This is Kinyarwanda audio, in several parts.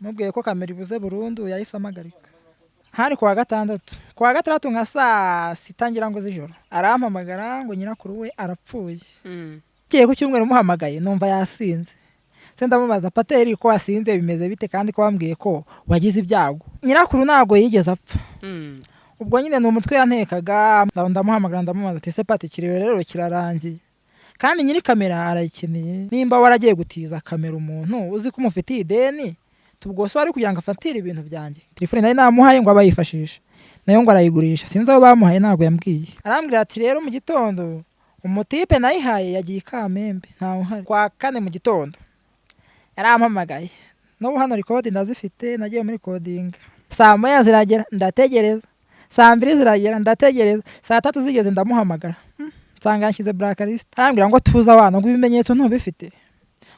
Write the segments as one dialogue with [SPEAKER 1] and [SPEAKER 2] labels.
[SPEAKER 1] mubwiye ko kamera ibuze burundu yahise amagarika. Hari kuwa gatandatu nka saa 6 ngira ngo z'ijoro arampamagara ngo nyirakuru we arapfuye. Kiye ku cyumweru muhamagaye numva yasinze. Se ndamubaza Pateri ko wasinze bimeze bite kandi ko wambwiye ko wagize ibyago. Nyirakuru nago yigeze apfa. Ubwo nyine no mutwe yantekaga ndamuhamagara ndamubaza ati se Pati kiriwe rero kirarangiye. Kandi nyiri kamera arayikeneye. Nimba waragiye gutiza kamera umuntu uzi ko umufitiye ideni tubwo so ari kugira ngo afatire ibintu byanjye. Telefone nari namuhaye ngo abayifashisha. Nayo ngo arayigurisha. Sinzi aho bamuhaye nago yambwiye. Arambwira ati rero mu gitondo umutipe nayihaye yagiye Kamembe ntaho hari. Kwa 4 mu gitondo yarampamagaye. N'ubu hano record ndazifite nagiye muri coding. Saa 1 ziragera ndategereza. Saa 2 ziragera ndategereza. Saa 3 zigeze ndamuhamagara. Nsanga nshyize blacklist. Arambwira ngo tuza abana ngo ibimenyetso ntubifite.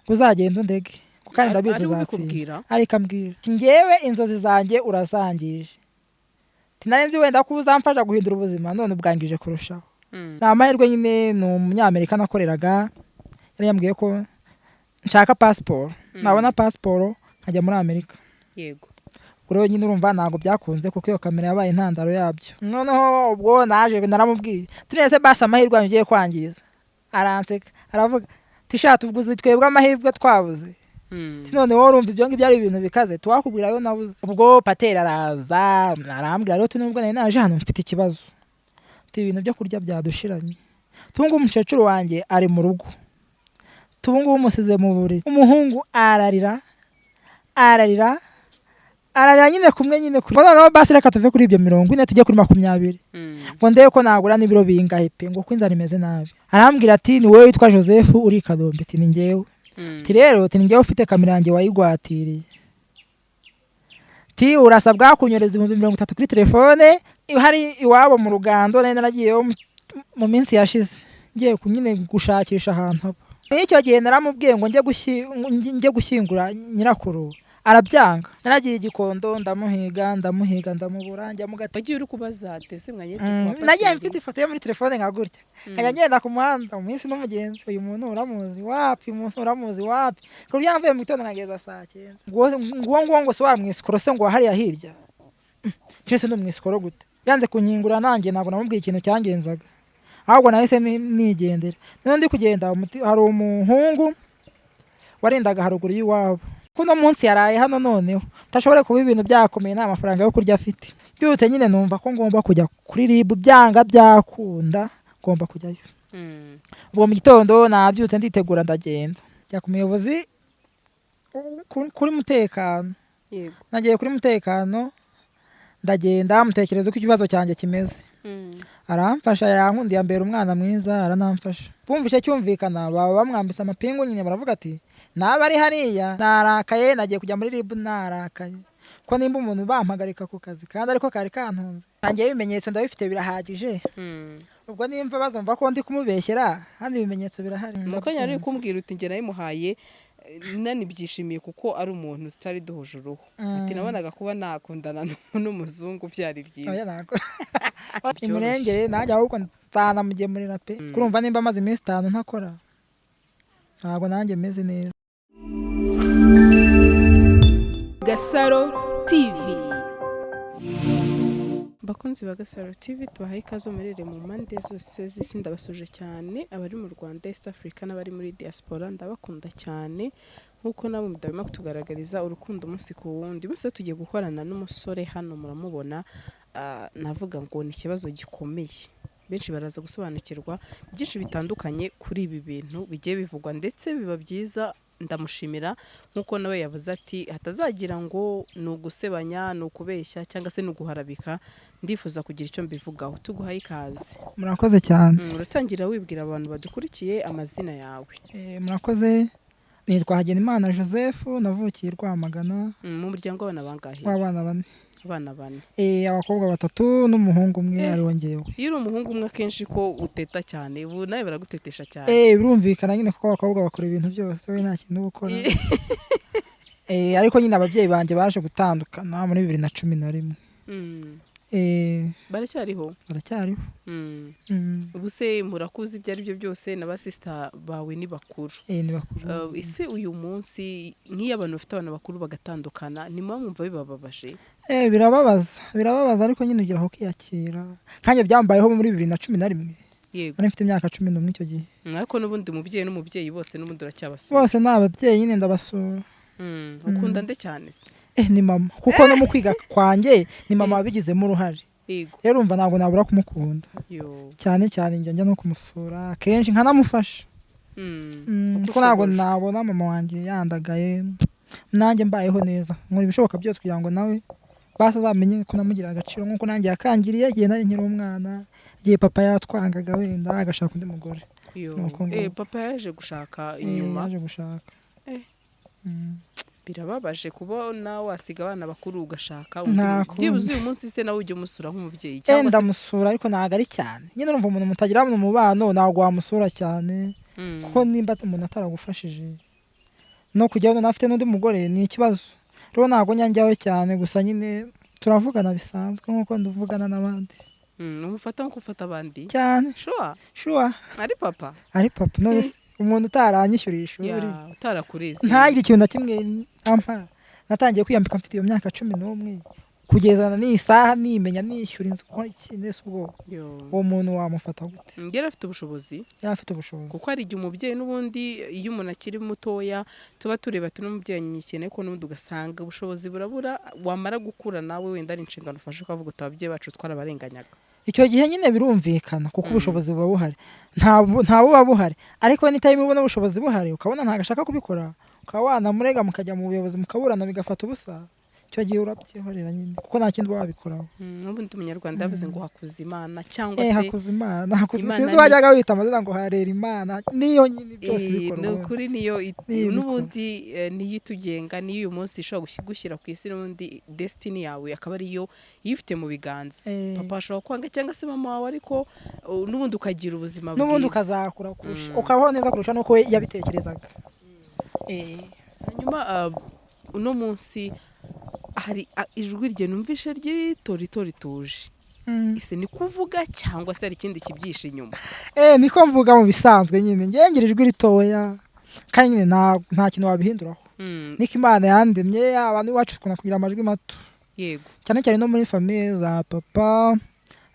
[SPEAKER 1] Uzagenda undege. Kandi ndabizi uzatsinda. Ariko ambwira ngewe inzozi zanjye urazangije. Tinarenzi wenda ko uzamfasha guhindura ubuzima none ubwangije kurushaho. Namahirwe nyine no umunyamerika nakoreraga yari yambwiye ko nshaka passport. Nabona passport nkajya muri Amerika.
[SPEAKER 2] Yego.
[SPEAKER 1] Kuri nyine urumva nago byakunze kuko iyo kamera yabaye intandaro yabyo. Noneho ubwo naje naramubwiye tunese basa amahirwe ngiye kwangiza. Aranseka aravuga tishati ubwo twebwe amahirwe twabuze. None wowe urumva ibyo ngibyo ari ibintu bikaze twakubwira yo nabuze. Ubwo Pateri araza arambwira rero tunubwo nari naje hano mfite ikibazo. Ibintu byo kurya byadushiranye. Tungu umukecuru wanjye ari mu rugo. Tungu umusize mu buri. Umuhungu ararira nyine kumwe nyine kuri. None basi reka tuve kuri ibyo 40 tujye kuri 20. Ngo ndeye ko nagura n'ibiro bingahe pe ngo kwinzara imeze nabi. Arambwira ati ni wowe witwa Joseph uri Kadombe ati ni ngewe. Ti rero ati ngewe ufite kamera yanjye wayigwatiriye. Ti urasabwa kunyereza 30 kuri telefone hari iwabo mu Rugando nari naragiye mu minsi yashize ngiye kunyine gushakisha ahantu. Nicyo gihe naramubwiye ngo njye gushyingura nyirakuru arabyanga. Naragiye Igikondo ndamuhiga ndamubura njya mu Gatatu.
[SPEAKER 2] Bagiye uri kubaza tese mwanyetse kwa Pateri.
[SPEAKER 1] Nagiye mfite ifoto yo muri telefone ngagurya. Nkajya ngenda ku muhanda umunsi n'umugenzi uyu muntu uramuzi wapi umuntu uramuzi wapi. Kuri yamvuye mu gitondo nkageza saa 9. Ngo so wamwisikoro se ngo hariya hirya. Cyese no mwisikoro gute. Yanze kunyingura nanjye ntabwo namubwiye ikintu cyangenzaga. Ahubwo nahise nigendera. None ndi kugenda hari umuhungu warendaga haruguru y'iwabo. Kuno munsi yaraye hano noneho tashobore kuba ibintu byakomeye nta mafaranga yo kurya afite. Byutse nyine numva ko ngomba kujya kuri RIB byanga byakunda ngomba kujyayo. Ubwo mu gitondo nabyutse nditegura ndagenda. Njya ku muyobozi kuri mutekano.
[SPEAKER 2] Yego.
[SPEAKER 1] Nagiye kuri mutekano ndagenda mutekereza ko ikibazo cyanjye kimeze. Aramfasha yankundiye ambera umwana mwiza aranamfasha. Bumvishe cyumvikana baba bamwambisa amapingu nyine baravuga ati naba ari hariya narakaye nagiye kujya muri RIB narakaye. Ko nimba umuntu bampagarika ku kazi kandi ariko kari kantunze. Kangiye ibimenyetso ndabifite birahagije. Ubwo nimba bazumva ko ndi kumubeshyera handi ibimenyetso birahari.
[SPEAKER 2] Nuko nyari kumbwira uti nge nayimuhaye nani byishimiye kuko ari umuntu tutari duhuje uruhu. Ati nabonaga kuba nakundana n'umuzungu byari byiza.
[SPEAKER 1] Oya nako. Imurengere najya ahubwo nsana mugemurira pe. Kurumva nimba amaze iminsi 5 ntakora. Ntabwo nanjye meze neza.
[SPEAKER 2] Gasaro TV. Bakunzi ba Gasaro TV tubahaye ikaze murere mu mpande zose z'isi ndabasuje cyane abari mu Rwanda East Africa n'abari muri diaspora ndabakunda cyane nkuko nabo mudabima kutugaragariza urukundo umunsi ku wundi. Bose tugiye gukorana n'umusore hano muramubona navuga ngo ni ikibazo gikomeye. Benshi baraza gusobanukirwa byinshi bitandukanye kuri ibi bintu bigiye bivugwa ndetse biba byiza. Ndamushimira nkuko nawe yavuze ati hatazagira ngo nugusebanya nukubeshya cyangwa se nuguharabika. Ndifuza kugira icyo mbivugaho. Tuguhaye ikaze.
[SPEAKER 1] Murakoze cyane.
[SPEAKER 2] Uratangira wibwira abantu badukurikiye amazina yawe.
[SPEAKER 1] Murakoze. Nitwa Hagenimana Joseph navukiye Rwamagana.
[SPEAKER 2] Mu muryango w'abana bangahe?
[SPEAKER 1] W'abana 4.
[SPEAKER 2] Abana 4.
[SPEAKER 1] Abakobwa 3 n'umuhungu umwe ari wongewe.
[SPEAKER 2] Iyo umuhungu umwe akenshi ko uteta cyane ubu nawe baragutetesha cyane.
[SPEAKER 1] Birumvikana nyine kuko abakobwa bakora ibintu byose we nta kintu gukora. Ariko nyine ababyeyi banje baje gutandukana muri 2011.
[SPEAKER 2] baracyariho ubu se murakuze ibyo ari byo byose na ba sister bawe ni bakuru
[SPEAKER 1] ni bakuru
[SPEAKER 2] ese uyu munsi nk'iyo abantu bafite abana bakuru bagatandukana ni mwumva bibababaje
[SPEAKER 1] birababaza ariko nyine ugira aho kiyakira kandi byambayeho muri 2011
[SPEAKER 2] yego
[SPEAKER 1] nari mfite imyaka 11 icyo gihe
[SPEAKER 2] mwako n'ubundi mubyeyi n'umubyeyi bose n'ubundi uracyabasura
[SPEAKER 1] bose n'ababyeyi nyine ndabasura
[SPEAKER 2] ukunda nde cyane se
[SPEAKER 1] ni mama kuko no mu kwiga kwanjye ni mama wabigizemo uruhare rero urumva ntabwo nabura kumukunda cyane cyane njya no kumusura kenshi nkanamufasha kuko ntabwo nabona mama wanjye yandagaye nanjye mbayeho neza nkora ibishoboka byose kugira ngo nawe bazamenye ko namugira agaciro nk'uko nanjye yakangiriye igihe nari nkiri umwana igihe papa yatwangaga wenda agashaka undi mugore
[SPEAKER 2] papa yaje gushaka inyuma
[SPEAKER 1] yaje gushaka
[SPEAKER 2] birababaje kubona wasiga abana bakuru ugashaka byibuze uyu munsi se nawe ujya umusura nk'umubyeyi
[SPEAKER 1] ndamusura ariko ntabwo ari cyane nyine urumva umuntu mutagira mu mubano ntabwo wamusura cyane kuko nimba umuntu ataragufashije no kujya abona afite n'undi mugore ni ikibazo rero ntabwo njyaho cyane gusa nyine turavugana bisanzwe nk'uko nduvugana n'abandi
[SPEAKER 2] umufata nk'uko ufata abandi
[SPEAKER 1] cyane shuwa
[SPEAKER 2] ari papa
[SPEAKER 1] none umuntu utaranyishyuriye ishuri
[SPEAKER 2] utarakureze
[SPEAKER 1] ntagire ikintu na kimwe ampa natangiye kwiyambika mfite iyo myaka 11 kugeza n'iyi saha nimenya nishyura inzu ko ikinese ubwo uwo muntu wamufata gute
[SPEAKER 2] ngera afite ubushobozi kuko ari igihe umubyeyi n'ubundi iyo umuntu akiri mutoya tuba tureba n'umubyeyi nyikene ko n'ubundi ugasanga ubushobozi burabura wamara gukura nawe wenda ari inshingano ufashe ukavuga utababyeyi bacu twarabarenganyaga
[SPEAKER 1] icyo gihe nyine birumvikana kuko ubushobozi buba buhari nta buba buhari ariko n'itime ubona ubushobozi buhari ukabona ntago ashaka kubikora ukaba wanamurega mukajya mu buyobozi mukaburana bigafata ubusa icyo gihe urabyihorera nyine kuko nta kindi wabikoraho
[SPEAKER 2] n'ubundi umunyarwanda yavuze ngo hakuza imana cyangwa se
[SPEAKER 1] hakuza imana sinzi wajyaga wita amazina ngo harera imana niyo nyine byose bikora
[SPEAKER 2] ni ukuri niyo n'ubundi niyo itugenga niyo uyu munsi ishobora gushyira ku isi n'ubundi destiny yawe akaba ariyo ifite mu biganza papa ashobora kwanga cyangwa se mama wawe ariko n'ubundi ukagira ubuzima bwiza
[SPEAKER 1] n'ubundi ukazakura kurusha ukabaho neza kurusha nuko we yabitekerezaga
[SPEAKER 2] hanyuma uno munsi hari ijwi rye numvishe ry'itoritori tuje ese ni kuvuga cyangwa se hari ikindi kibyishe inyuma
[SPEAKER 1] niko mvuga mu bisanzwe nyine ngira ijwi ritoya kandi nyine nta kintu wabihinduraho niko imana yandemye abantu iwacu tukunda kugira amajwi mato
[SPEAKER 2] yego
[SPEAKER 1] cyane cyane no muri famiye za papa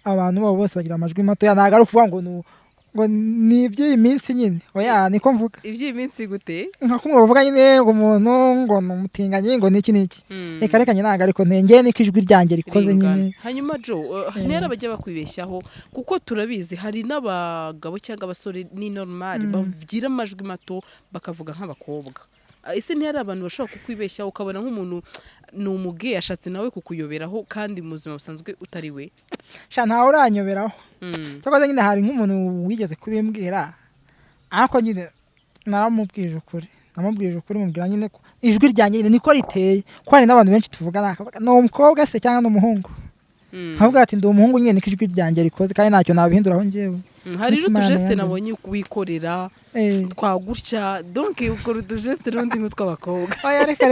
[SPEAKER 1] abantu babo bose bagira amajwi mato ntabwo ari ukuvuga ngo ni iby'iyi minsi nyine oya niko mvuga
[SPEAKER 2] iby'iyi minsi gute
[SPEAKER 1] nka kumwe bavuga nyine ngo umuntu ngo ni umutinganyi ngo niki reka reka nyine ntabwo ariko ntengeye niko ijwi ryanjye rikoze nyine
[SPEAKER 2] hanyuma ntiyari abajya bakwibeshyaho kuko turabizi hari n'abagabo cyangwa abasore ni normal bagira amajwi mato bakavuga nk'abakobwa ese ntiyari abantu bashobora kukwibeshyaho ukabona nk'umuntu ni umuge yashatse nawe kukuyoberaho kandi mu buzima busanzwe utari we
[SPEAKER 1] ntawe uranyoberaho cyangwa nyine hari nk'umuntu wigeze kubimbwira ariko nyine namubwije ukuri mubwira nyine ko ijwi ryanjye nyine niko riteye ko hari n'abantu benshi tuvugana ni umukobwa se cyangwa ni umuhungu nkavuga ati ndi umuhungu nyine niko ijwi ryanjye rikoze kandi ntacyo nabihinduraho njyewe
[SPEAKER 2] hari n'utujeste nabonye wikorera twagutya donc ukora utujeste n'undi nk'utw'abakobwa
[SPEAKER 1] oya reka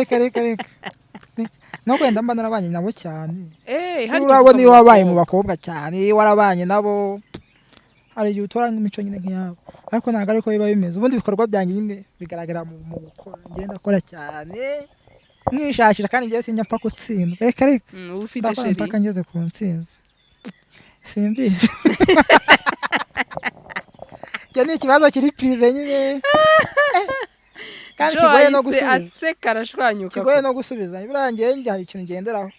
[SPEAKER 1] no kwenda mba narabanye nabo cyane urabona iyo wabaye mu bakobwa cyane warabanye nabo hari igihe utora nk'imico nyine nk'iyabo ariko ntabwo ariko biba bimeze ubundi ibikorwa byanjye nyine bigaragara mu gukora ngenda akora cyane mwishakira kandi njyewe sinjya mpfa gutsindwa reka
[SPEAKER 2] ufite sheri
[SPEAKER 1] mpaka ngeze ku ntsinzi simbizi icyo ni ikibazo kiri prive nyine kandi kigoye no gusubiza
[SPEAKER 2] aseka arashwanyuka
[SPEAKER 1] kigoye no gusubiza birangiye njye hari ikintu ngenderaho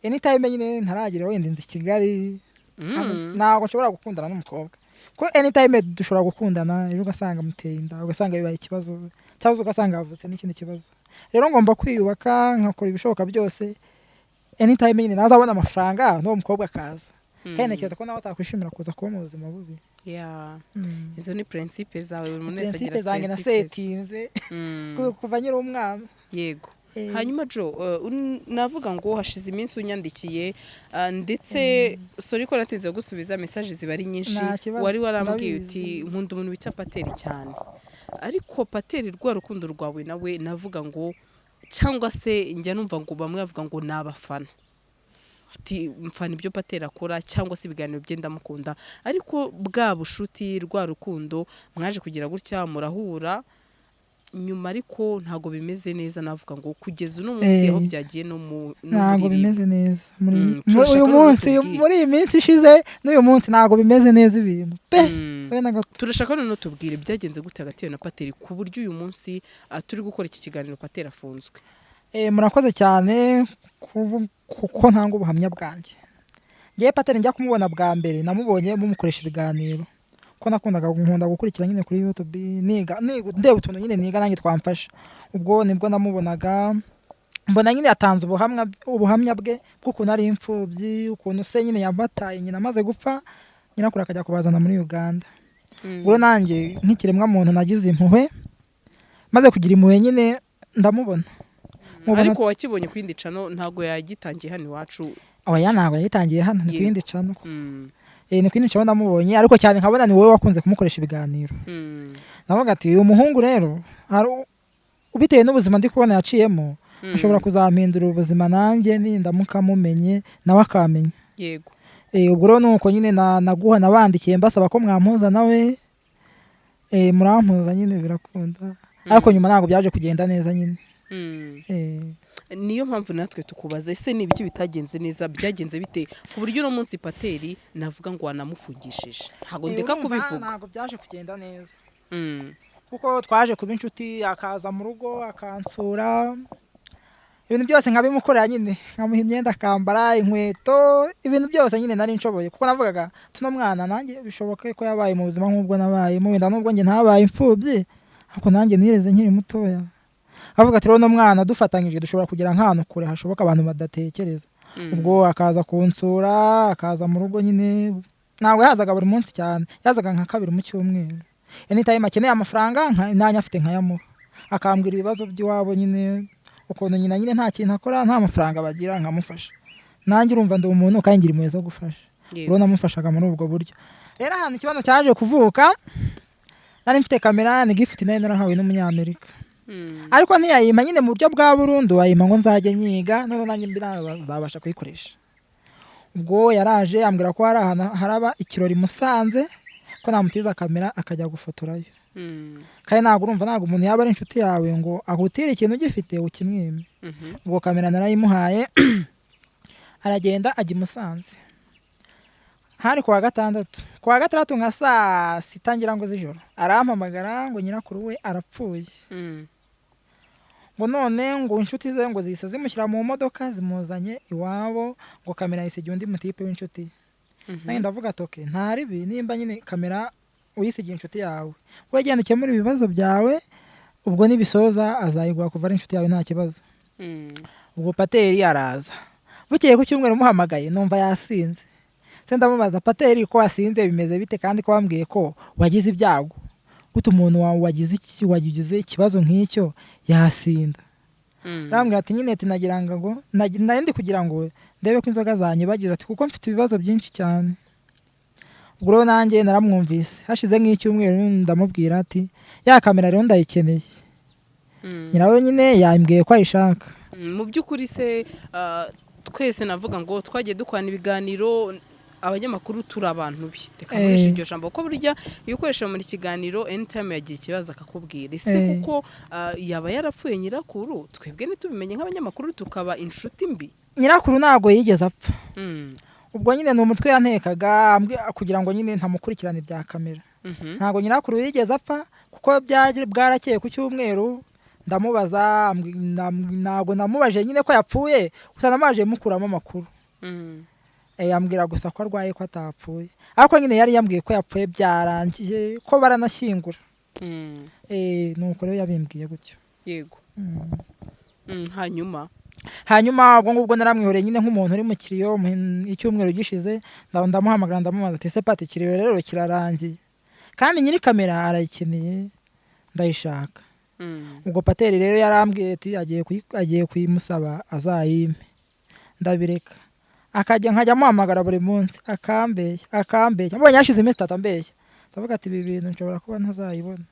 [SPEAKER 1] anytime nyine ntaragira wenda inzi Kigali ntabwo nshobora gukundana n'umukobwa ko anytime dushobora gukundana ejo ugasanga muteye inda ugasanga bibaye ikibazo cyangwa ugasanga havutse n'ikindi kibazo rero ngomba kwiyubaka nkakora ibishoboka byose anytime nyine nazabona amafaranga n'uwo mukobwa akaza kandi ntekereza ko nawe atakwishimira kuza kuba mu buzima bubi
[SPEAKER 2] izo ni principe zawe buri muntu wese agira
[SPEAKER 1] principe zanjye nasetinze kuva nyiri umwana
[SPEAKER 2] yego hanyuma navuga ngo hashize iminsi unyandikiye ndetse sorry ko natinze gusubiza message ziba ari nyinshi wari warambwiye uti nkunda umuntu bita Pateri cyane ariko Pateri rwa rukundo rwawe nawe navuga ngo cyangwa se njya numva ngo bamwe bavuga ngo nabafana mfana ibyo Patera akora cyangwa se ibiganiro bye ndamukunda, ariko bwa bushuti rwa rukundo mwaje kugira gutya murahura nyuma, ariko ntago bimeze neza, navuga ngo kugeza uno munsi aho byagiye no
[SPEAKER 1] ntago bimeze neza uyu munsi, muri iyi minsi ishize n'uyu munsi ntago bimeze neza ibintu pe.
[SPEAKER 2] Turashaka none tubwire byagenze gute hagati yawe na Patera ku buryo uyu munsi turi gukora iki kiganiro Patera afunzwe.
[SPEAKER 1] Murakoze cyane kuko ntanga ubuhamya bwanjye. Ngiye Patera njya kumubona bwa mbere namubonye mumukoresha ibiganiro, ko nkunda gukurikira nyine kuri YouTube ndeba utuntu nyine niga nanjye twamfasha. Ubwo nibwo namubonaga, mbona nyine yatanze ubuhamya bwe bw'ukuntu ari imfubyi, ukuntu se nyine yabataye nyina amaze gupfa, nyina kure akajya kubazana muri Uganda. Ubwo nanjye nk'ikiremwa muntu nagize impuhwe, maze kugira impuhwe nyine ndamubona.
[SPEAKER 2] Ariko wakibonye kwindi cano ntago yagitangiye hano iwacu.
[SPEAKER 1] Oya ntago yagitangiye hano, ni kwindi cano. Ni kwindi cano ndamubonye, ariko cyane nkabona ni wowe wakunze kumukoresha ibiganiro. Navuga ati uyu muhungu rero ubitewe n'ubuzima ndi kubona yaciyemo, ashobora kuzampindura ubuzima nanjye nindamuka mumenye nawe akamenya.
[SPEAKER 2] Yego.
[SPEAKER 1] Ubwo rero nuko nyine naguha nabandikiye mbasaba ko mwampuza nawe, murampuza nyine birakunda, ariko nyuma ntabwo byaje kugenda neza nyine.
[SPEAKER 2] Niyo mpamvu natwe tukubaza ese ni ibiki bitagenze neza, byagenze bite ku buryo uno munsi Pateri navuga ngo wanamufungishije. Ntago ndeka kubivuga,
[SPEAKER 1] ntago byaje kugenda neza kuko twaje kuba inshuti, akaza mu rugo akansura, ibintu byose nkabimukorera nyine, nkamuha imyenda akambara, inkweto, ibintu byose nyine nari nshoboye, kuko navugaga tuno mwana nanjye bishoboke ko yabaye mu buzima nk'ubwo nabayemo, wenda nubwo njye ntabaye imfubyi ariko nanjye nireze nkiri mutoya. Avuga ati rero no mwana dufatanyije dushobora kugira nk'ahantu kure hashoboka abantu badatekereza. Ubwo akaza kunsura, akaza mu rugo nyine, ntabwo yazaga buri munsi cyane, yazaga nka 2 mu cyumweru. Anytime akeneye amafaranga nanjye afite nkayamuha, akambwira ibibazo by'iwabo nyine, ukuntu nyina nyine nta kintu akora, nta mafaranga bagira, nkamufasha. Nanjye urumva ndi umuntu kandi ngira impuhwe zo gufasha. Rero namufashaga muri ubwo buryo. Rero ahantu ikibazo cyaje kuvuka, nari mfite kamera ni gift nari narahawe n'umunyamerika. Ariko ntiyayima nyine mu buryo bwa burundu, ayima ngo nzajye nyiga, none nanjye mbazabasha kuyikoresha. Ubwo yaraje ambwira ko hari ahantu haraba ikirori Musanze, ko namutiza kamera akajya gufotorayo. Kandi ntabwo urumva ntabwo umuntu yaba ari inshuti yawe ngo ahutire ikintu gifite ukimwime. Ubwo kamera narayimuhaye aragenda ajya i Musanze. Hari kuwa gatandatu, kuwa gatandatu nka saa 6 ngira ngo z'ijoro arampamagara ngo nyirakuru we arapfuye. Ngo none ngo inshuti ze ngo zise zimushyira mu modoka zimuzanye iwabo, ngo kamera yisigiye undi mutipe w'inshuti. Nanjye ndavuga toke ntari bi nimba nyine kamera uyisigiye inshuti yawe, we genda ukemura ibibazo byawe, ubwo nibisoza azayigwa kuva ari inshuti yawe nta kibazo. Ubwo Pateri araza, bukeye ku cyumweru muhamagaye numva yasinze. Se ndamubaza Pateri ko wasinze bimeze bite, kandi ko wambwiye ko wagize ibyago, gute umuntu wawe wagize ikibazo nk'icyo yasinda. Rambwira ati nyine nagira ngo ndi kugira ngo ndebe ko inzoga zanye bagize, ati kuko mfite ibibazo byinshi cyane. Ubwo rero nanjye naramwumvise, hashize nk'icyumweru ndamubwira ati ya kamera rero ndayikeneye. Nyirawe nyine yambwiye ko ayishaka.
[SPEAKER 2] Mu by'ukuri se twese navuga ngo twagiye dukwana ibiganiro, abanyamakuru turi abantu bi, reka nkoresha iryo jambo ko burya iyo ukoresha muri kiganiro anytime yagira ikibazo akakubwira. Ese kuko yaba yarapfuye nyirakuru, twebwe ntitubimenye nk'abanyamakuru tukaba inshuti mbi?
[SPEAKER 1] Nyirakuru ntago yigeze apfa. Ubwo nyine ni umutwe yantekaga kugira ngo nyine ntamukurikirane bya kamera. Ntago nyirakuru yigeze apfa, kuko bwarakeye ku cyumweru ndamubaza, ntago namubaje nyine ko yapfuye, gusa namaje mukuramo amakuru. Yambwira gusa ko arwaye ko atapfuye, ariko nyine yari yambwiye ko yapfuye byarangiye, ko baranashyingura. Nuko rero yabimbwiye gutyo.
[SPEAKER 2] Yego.
[SPEAKER 1] Hanyuma ubwo ngubwo naramwihoreye nyine nk'umuntu uri mu kiriyo, icyumweru gishize ndamuhamagara ndamubaza ati se Pati ikiriyo rero kirarangiye, kandi nyiri kamera arayikeneye ndayishaka. Ubwo Pateri rero yarambwiye ati agiye kuyimusaba azayime, ndabireka. Nkajya muhamagara buri munsi akambeshya, mbonye yashize iminsi 3 ambeshya. Ndavuga ati ibi bintu nshobora kuba ntazayibona.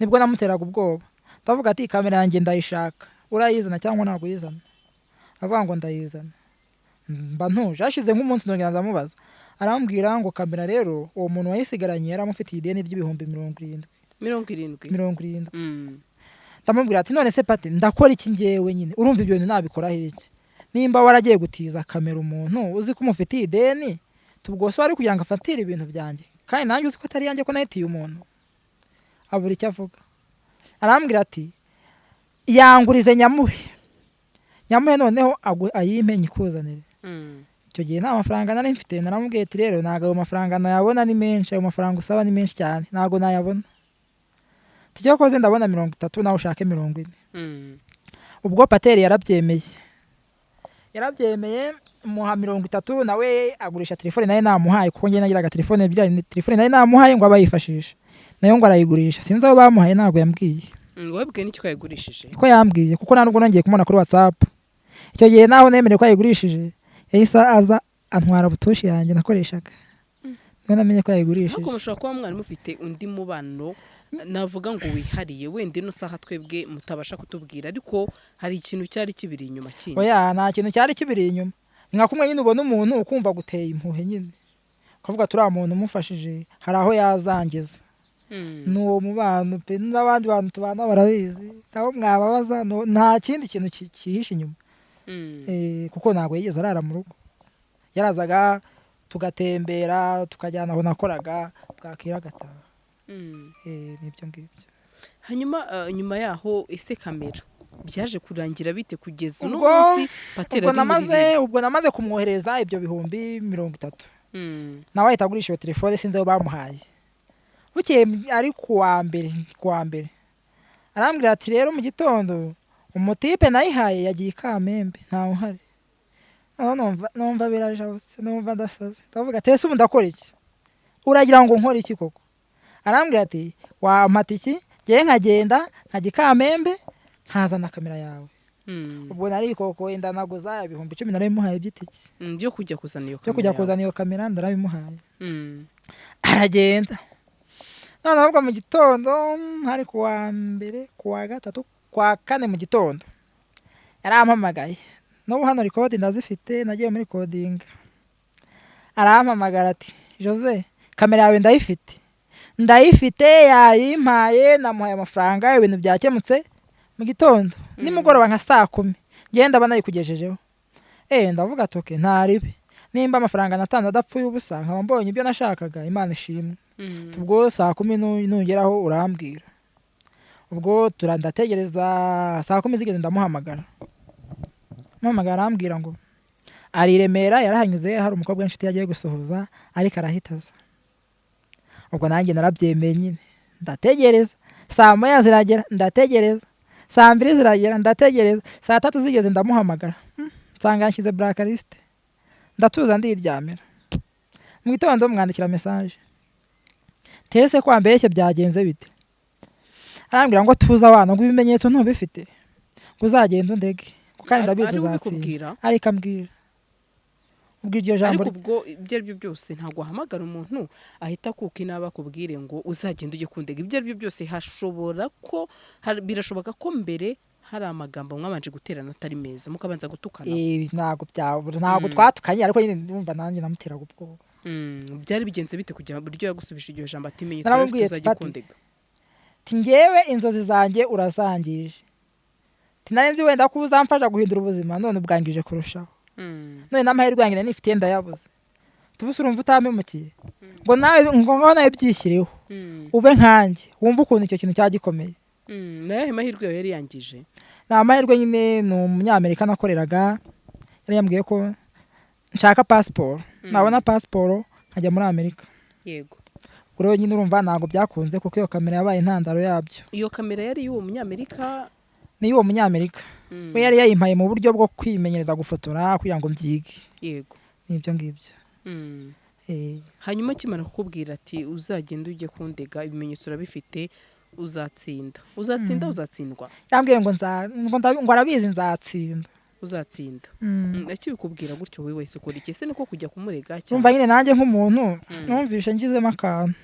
[SPEAKER 1] Nibwo namuteraga ubwoba, ndavuga ati kamera yanjye ndayishaka, urayizana cyangwa ntabwo uyizana? Avuga ngo ndayizana. mba ntuje hashize nk'umunsi ndongera ndamubaza arambwira ngo kamera rero uwo muntu wayisigaranye yaramufitiye ideni ry'ibihumbi 70 ndamubwira ati none se pate ndakora iki ngewe nyine urumva ibyo bintu nabikora iki nimba waragiye gutiza kamera umuntu uzi ko umufitiye ideni tubwo so ari kugira ngo afatire ibintu byanjye kandi nanjye uzi ko atari yanjye ko nahitiye umuntu abura icyo avuga arambwira ati yangurize nyamuhe noneho ayimpe nyikuzanire icyo gihe nta mafaranga nari mfite naramubwiye ati rero ntabwo ayo mafaranga nayabona ni menshi ayo mafaranga usaba ni menshi cyane ntabwo nayabona tujya koze ndabona 30 nawe ushake 40 ubwo pateri yarabyemeye muha 30 nawe agurisha telefone naye namuhaye kuko ngiye nagiraga telefone ebyiri telefone naye namuhaye ngo abayifashisha nayo ngo arayigurisha sinzi aho bamuhaye ntabwo yambwiye
[SPEAKER 2] webwe n'iki kwayigurishije
[SPEAKER 1] ko yambwiye kuko ntabwo nongeye kumubona kuri WhatsApp icyo gihe naho nemere ko yayigurishije yahise aza antwara butoshi yanjye nakoreshaga none namenye ko yayigurishije
[SPEAKER 2] ariko mushobora kuba mwari mufite undi mubano navuga ngo wihariye wende no saha twebwe mutabasha kutubwira ariko hari ikintu cyari kibiri inyuma kindi
[SPEAKER 1] oya nta kintu cyari kibiri inyuma nka kumwe nyine ubona umuntu ukumva guteye impuhe nyine ukavuga turi muntu umufashije hari aho yazangiza n'uwo mubano pe n'abandi bantu tubana barabizi nabo mwababaza nta kindi kintu kihishe inyuma kuko ntabwo yigeze arara mu rugo yarazaga tugatembera tukajyana aho nakoraga bwakira agataha nibyo ngibyo
[SPEAKER 2] hanyuma nyuma yaho ese kamera byaje kurangira bite kugeza uno munsi patera
[SPEAKER 1] ubwo namaze kumwohereza ibyo bihumbi 30 nawe ahita agurisha iyo telefone sinzi aho bamuhaye bukeye ari kuwa mbere arambwira ati rero mu gitondo umutipe nayihaye yagiye Kamembe ntawe uhari numva birajabutse numva ndasaze ndavuga ati ese ubu ndakora iki uragira ngo nkore iki koko arambwira ati wampata iki ngiye nkagenda nkajya Kamembe nkazana kamera yawe ubwo nari koko wenda naguza ibihumbi 10 narabimuhaye by'itiki
[SPEAKER 2] byo kujya
[SPEAKER 1] kuzana iyo kamera ndarabimuhaye aragenda none ahubwo mu gitondo hari kuwa mbere kuwa gatatu kwa kane mu gitondo yarampamagaye n'ubu hano record ndazifite nagiye muri coding arampamagara ati Jose kamera yawe ndayifite yayimpaye namuhaye amafaranga ibintu byakemutse mu gitondo nimugoroba nka 10:00 genda banayikugejejeho ndavuga toke ntaribe nimba amafaranga natanze adapfuye ubusa nkaba mbonye ibyo nashakaga Imana ishimwe ubwo 10:00 nungeraho urambwira ubwo turandategereza 10:00 zigeze ndamuhamagara arambwira ngo ari Remera yarahanyuze hari umukobwa w'inshuti yagiye gusohoza ariko arahitaza ubwo nanjye narabyemeye nyine ndategereza 1:00 ziragera ndategereza 2:00 ziragera ndategereza 3:00 zigeze ndamuhamagara nsanga nshyize blacklist ndatuza ndiryamira mu gitondo mwandikira message tese kwa mbere byagenze bite arambwira ngo tuza abana ngo ibimenyetso ntubifite ngo uzagenda undege kandi ndabizi uzatsinda ariko ambwira ubwo iryo jambo
[SPEAKER 2] ariko ubwo ibyo byo byose ntago ahamagara umuntu ahita kuko inaba kubwire ngo uzagenda ujye kundega ibyo byo byose hashobora ko birashoboka ko mbere hari amagambo mwabanje guterana atari meza mukabanza gutukana
[SPEAKER 1] ntago twatukanye ariko nyine ndumva nanjye namuteraga ubwoba
[SPEAKER 2] byari bigenze bite kugira buryo yagusubisha iryo jambo atimenye tuzajye kundega
[SPEAKER 1] ngewe inzozi zanjye urazangije tinanzi wenda ko uzamfasha guhindura ubuzima none ubwangije kurushaho none n'amahirwe yanjye nifite ndayabuze tubuse urumva utamemukiye ngo nawe byishyireho ube nkanjye wumva ukuntu icyo kintu cyagikomeye
[SPEAKER 2] naye mahirwe yari yangije
[SPEAKER 1] na amahirwe nyine ni umunyamerika nakoreraga yari yambwiye ko nshaka passport nabona passport nkajya muri Amerika
[SPEAKER 2] yego
[SPEAKER 1] kuri nyine urumva ntago byakunze kuko iyo kamera yabaye intandaro yabyo
[SPEAKER 2] iyo kamera yari y'uwo munyamerika
[SPEAKER 1] ni y'uwo munyamerika we yari yayimpaye mu buryo bwo kwimenyereza gufotora kugira ngo mbyige
[SPEAKER 2] yego
[SPEAKER 1] nibyo ngibyo
[SPEAKER 2] hanyuma kimara kukubwira ati uzagenda ujye kundega ibimenyetso urabifite uzatsindwa
[SPEAKER 1] yambwiye ngo arabizi nzatsinda
[SPEAKER 2] uzatsinda akibikubwira gutyo wewe wese ukora iki se niko kujya kumurega cyane
[SPEAKER 1] umva nyine nanjye nk'umuntu numvishe ngizemo akantu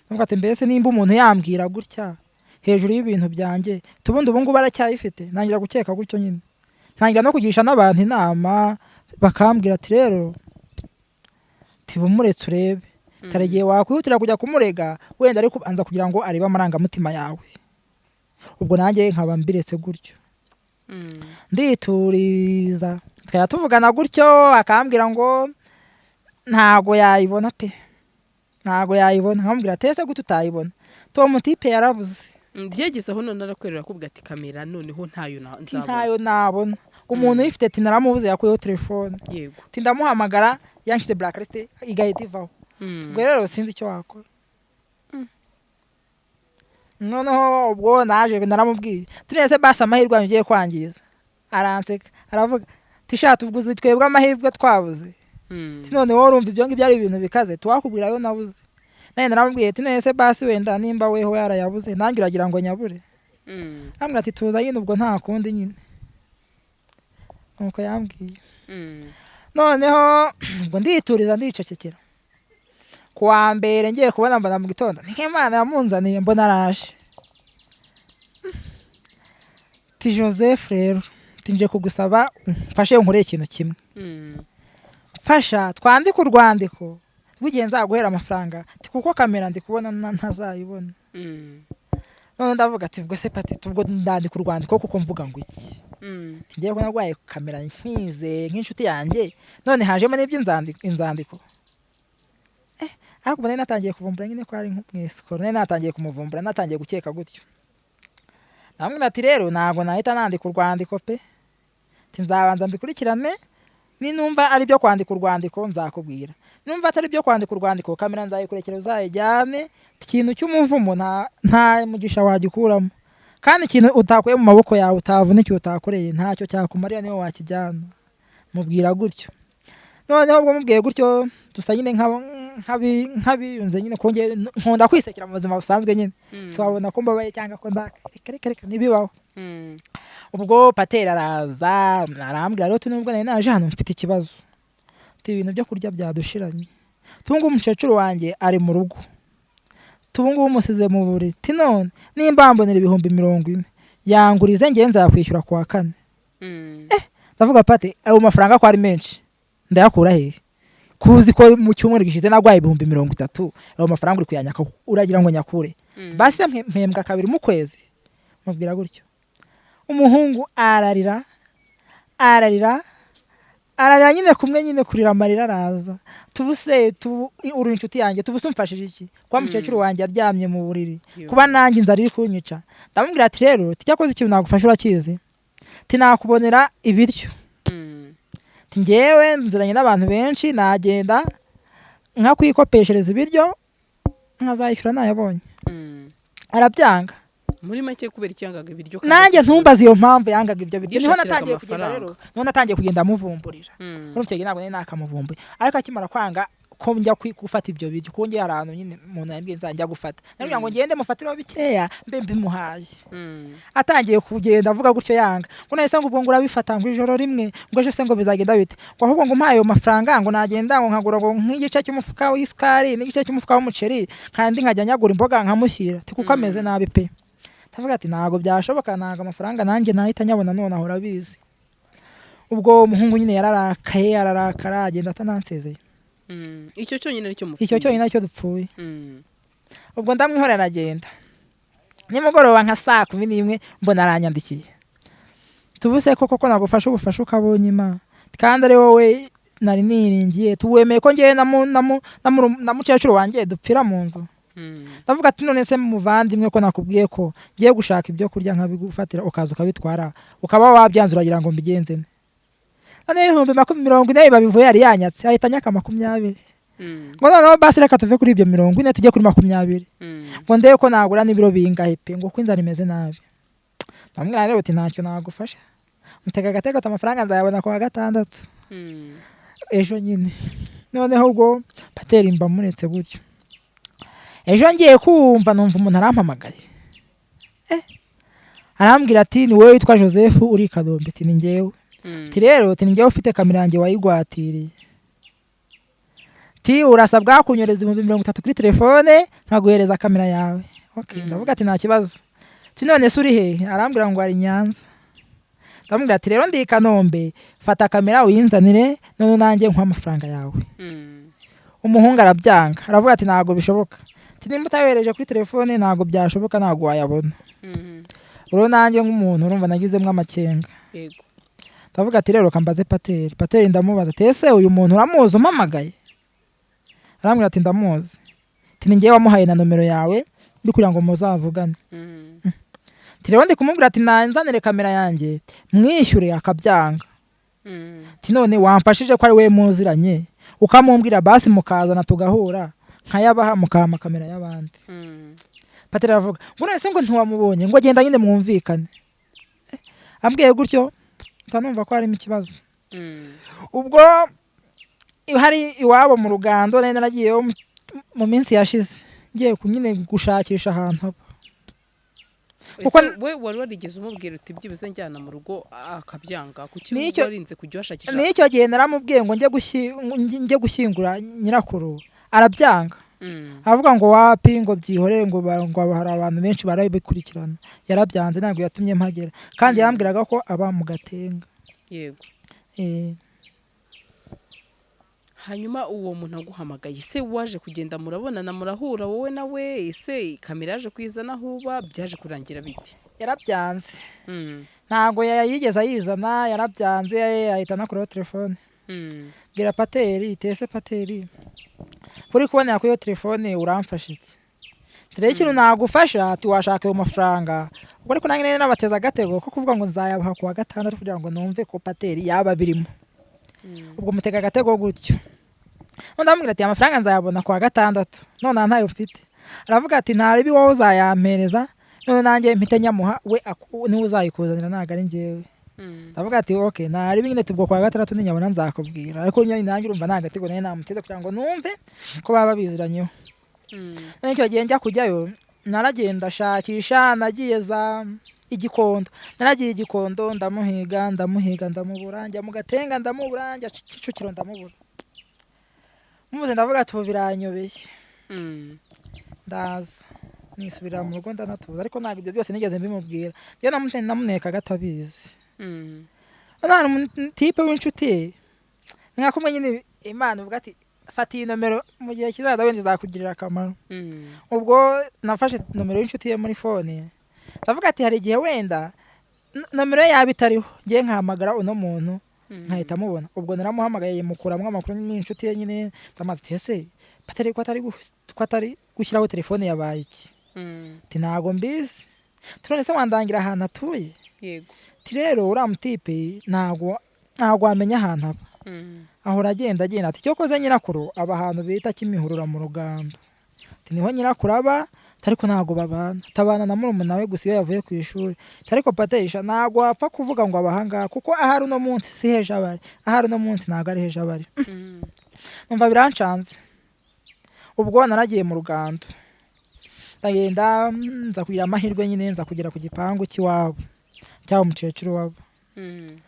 [SPEAKER 1] ndavuga ati mbese nimba umuntu yambwira gutya hejuru y'ibintu byanjye tubundi ubu ngubu aracyayifite ntangira gukeka gutyo nyine ntangira no kugisha n'abantu inama bakambwira ati rero tibumuretse urebe taragiye wakwihutira kujya kumurega wenda ariko anza kugira ngo arebe amarangamutima yawe ubwo nanjye nkaba mbiretse gutyo ndituriza twaya tuvugana gutyo akambwira ngo ntago yayibona pe ntago yayibona nkambwira tese gute utayibona to mutipe yarabuze
[SPEAKER 2] byegeze aho none arakorera kubwa ati kamera noneho
[SPEAKER 1] ntayo nabona umuntu yifite ati naramubuze yakuyeho telefone
[SPEAKER 2] yego
[SPEAKER 1] ati ndamuhamagara yanshyize blacklist igahita ivaho ubwo rero sinzi icyo wakora noneho ubwo naje naramubwiye tunese basi amahirwe yanjye kwangiza aranseka aravuga tishatu ubwo twebwe amahirwe twabuze none wowe urumva ibyo ngibyo ari ibintu bikaze tuwakubwira yo nabuze naye naramubwiye tunese basi wenda nimba weho yarayabuze nanjye uragira ngo nyabure ambwira ati tuza nyine ubwo nta kundi nyine nuko yambwiye noneho ubwo ndituriza ndicecekera kuwa mbere ngiye kubona mbona mu gitondo nk'Imana yamunzaniye mbona araje ti Joseph rero tinje kugusaba mfashe nkore ikintu kimwe fasha twandike urwandiko rw'igenza guhera amafaranga kuko kamera ndi kubona ntazayibona none ndavuga ati ubwo se pati tubwo ndandika urwandiko kuko mvuga ngo iki ngiye ko narwaye kamera nk'ize nk'inshuti yanjye none hajemo n'inzandiko ariko nari natangiye kuvumbura nyine ko ari nk'umwesikoro nari natangiye kumuvumbura natangiye gukeka gutyo namwe ati rero ntabwo nahita nandika urwandiko pe nzabanza mbikurikirane ni numva ari byo kwandika urwandiko nzakubwira numva atari byo kwandika urwandiko kamera nzayikurekera uzayijyane ikintu cy'umuvumo nta mugisha wagikuramo kandi ikintu utakuye mu maboko yawe utavunikiye utakoreye ntacyo cyakumarira niyo wakijyana mubwira gutyo noneho ubwo mubwiye gutyo dusa nyine nk'abiyunze nyine kongera nkunda kwisekera mu buzima busanzwe nyine si wabona ko mbabaye cyangwa ko reka ntibibaho ubwo pateri araza arambwira rero nubwo nari naje hano mfite ikibazo ibintu byo kurya byadushiranye tubungu umukecuru wanjye ari mu rugo tubungu umusize mu buriri none nimba mbonera 40 yangurize ngiye nzakwishyura kuwa 4 ndavuga pate ayo mafaranga ko ari menshi ndayakura he kuzi ko mu cyumweru gishize nagwaye 30 ayo mafaranga uri kuyanyaka uragira ngo nyakure basi mpembwa kabiri mu kwezi mubwira gutyo umuhungu ararira nyine kumwe nyine kurira amarira araza tubuse uri inshuti yanjye tubuse umfashije iki kwa mukecuru wanjye aryamye mu buriri kuba nanjye inzara iri kunyica ndamubwira ati rero tijyakoze ikintu nagufasha urakizi tinakubonera ibiryo ngewe nziranye n'abantu benshi nagenda nka kwikopeshereza ibiryo nkazayishyura nayabonye arabyanga
[SPEAKER 2] muri make kubera icyangaga ibiryo
[SPEAKER 1] nanjye ntumbaza iyo mpamvu yangaga ibyo biryo niho natangiye kugenda rero niho natangiye kugenda muvumburira urumva ntabwo nari nakamuvumbuye ariko akimara kwanga ko njya gufata ibyo biryo ko ngiye ahantu nyine umuntu yambwiye nzajya gufata nari ngo ngende mufatiraho bikeya mbe mbimuhaye atangiye kugenda avuga gutyo yanga ngo nahise ngo ubwo urabifata ngo ijoro rimwe ngo ejo se ngo bizagenda bite ngo ahubwo ngo mpaye ayo mafaranga ngo nagenda ngo nkagura ngo nk'igice cy'umufuka w'isukari n'igice cy'umufuka w'umuceri kandi nkajya nyagura imboga nkamushyira kuko ameze nabi pe tavuga ati ntago byashoboka ntago amafaranga nanjye nahita nyabona none ahora bizi ubwo umuhungu nyine yararakaye ararakara agenda atanansezeye
[SPEAKER 2] icyo cyonyine aricyo
[SPEAKER 1] mupfuye icyo cyonyine aricyo dupfuye ubwo ndamwihora aragenda nimugoroba nka 11 mbona aranyandikiye tubuse koko nagufasha ubufasha ukabonye Imana kandi ari wowe nari niringiye tuwemeye ko ngiye na mukecuru wanjye dupfira mu nzu ndavuga ati none se muvandimwe ko nakubwiye ko ngiye gushaka ibyo kurya nkabigufatira ukaza ukabitwara ukaba wabyanzuragira ngo mbigenze none 40 babivuye yari yanyatse ahita nyaka 20 ngo noneho basi reka tuve kuri ibyo 40 tujye kuri 20 ngo ndeye ko nagura n'ibiro bingahe pe ngo kwinzara imeze nabi ndamwira rero uti ntacyo nagufasha mutega agatego amafaranga nzayabona kwa 6 ejo nyine noneho ubwo pateri mba muretse gutyo ejo ngiye kumva numva umuntu arampamagaye arambwira ati ni wowe witwa Joseph uri Kadombe ati ni ngewe ati rero ati ni ngewe ufite kamera yanjye wayigwatiriye ati urasabwa kunyereza 30 kuri telefone nkaguhereza kamera yawe okay ndavuga ati nta kibazo ati none se uri he arambwira ngo ari Nyanza ndamubwira ati rero ndi i Kanombe fata kamera uyinzanire none nanjye nkwa amafaranga yawe. Umuhungu arabyanga aravuga ati ntago bishoboka, ati nimba utayohereje kuri telefone ntago byashoboka, ntago wayabona. Rero nanjye nk'umuntu urumva nagizemo amakenga.
[SPEAKER 2] Yego.
[SPEAKER 1] Ndavuga ati rero kambaze Pateri. Pateri ndamubaza ati ese uyu muntu uramuzi umpamagaye? Arambwira ati ndamuzi. Ati ni njyewe wamuhaye na nomero yawe kugira ngo muzavugane. Ati rero ndi kumubwira ati nanzanire kamera yanjye mwishyure, akabyanga. Ati none wamfashije ko ari we muziranye ukamumbwira basi mukazana tugahura nkayabaha mukama kamera y'abandi. Pateri aravuga ngo none se ngo ntiwamubonye ngo genda nyine mwumvikane. Ambwiye gutyo ntanumva ko harimo ikibazo. Ubwo hari iwabo mu Rugando nari naragiyeyo mu minsi yashize ngiye kunyine gushakisha ahantu haba.
[SPEAKER 2] Kuko we wari warigeze umubwira uti byibuze njyana mu rugo akabyanga, kuki warinze kujya washakisha? Nicyo
[SPEAKER 1] gihe naramubwiye ngo njye gushyingura nyirakuru arabyanga. Avuga ngo wapi ngo byihore ngo hari abantu benshi barabikurikirana. Yarabyanze ntabwo yatumye mpagera, kandi yambwiraga ko aba mu Gatenga.
[SPEAKER 2] Yego. Hanyuma uwo muntu aguhamagaye se waje kugenda murabonana murahura wowe nawe, ese kamera yaje kwizana huba byaje kurangira biti?
[SPEAKER 1] Yarabyanze. Ntabwo yigeze ayizana, yarabyanze ahita nakuraho telefone. Bwira Pateri, tese Pateri kuri kubona yakuyeho telefone uramfasha iki? Tere ikintu nagufasha ati washaka ayo mafaranga. Ubwo ariko nanjye nabateza agatego ko kuvuga ngo nzayabaha ku wa gatandatu kugira ngo numve ko Pateri yaba birimo. Ubwo mutega agatego gutyo. Ndamubwira ati amafaranga nzayabona ku wa gatandatu none ntayo mfite. Aravuga ati ntaribi wowe uzayampereza none nanjye mpite nyamuha we niwe uzayikuzanira ntago ari njyewe. Ndavuga ati okay ntaribi nyine tubwo ku wa gatandatu ninyabona nzakubwira, ariko nyine nanjye urumva nta gatego nayo namuteze kugira ngo numve ko baba biziranyeho. Nicyo gihe njya kujyayo naragenda shakisha, nagiye za Igikondo, naragiye Igikondo ndamuhiga ndamubura, njya mu Gatenga ndamubura, njya Kicukiro ndamubura. Muze ndavuga ati biranyobeye. Ndaza nisubira mu rugo ndanatuza, ariko ntabwo ibyo byose nigeze mbimubwira. Byo namuneka gatabizi. None umutipe w'inshuti nkakumwe nyine Imana uvuga ati fata iyi nomero mu gihe kizaza wenda izakugirira akamaro. Ubwo nafashe nomero y'inshuti ye muri phone. Ndavuga ati hari igihe wenda nomero yaba itariho ngiye nkahamagara uno muntu nkahita mubona. Ubwo naramuhamagaye mukuramwe amakuru n'inshuti ye nyine ndamaze ese Pateri ko atari gushyiraho telefone yabaye iki? Ati ntago mbizi. Turone se wandangira ahantu atuye?
[SPEAKER 2] Yego.
[SPEAKER 1] Ati rero uramutipe ntago wamenya ahantu aba. Ahora agenda ati cyo koze nyirakuru aba ahantu bita Kimihurura mu Rugando. Ati niho nyirakuru aba ariko ntago babana, tabana na murumuna we gusa iyo yavuye ku ishuri. Ariko Paterisha ntago wapfa kuvuga ngo abahanga kuko ahari no munsi si heje abari, ahari no munsi ntago ari heje abari. Numva birancanze. Ubwo naragiye mu Rugando ndagenda nza kugira amahirwe nyine nza kugera ku gipangu cy'iwabo cyangwa umukecuru wabo.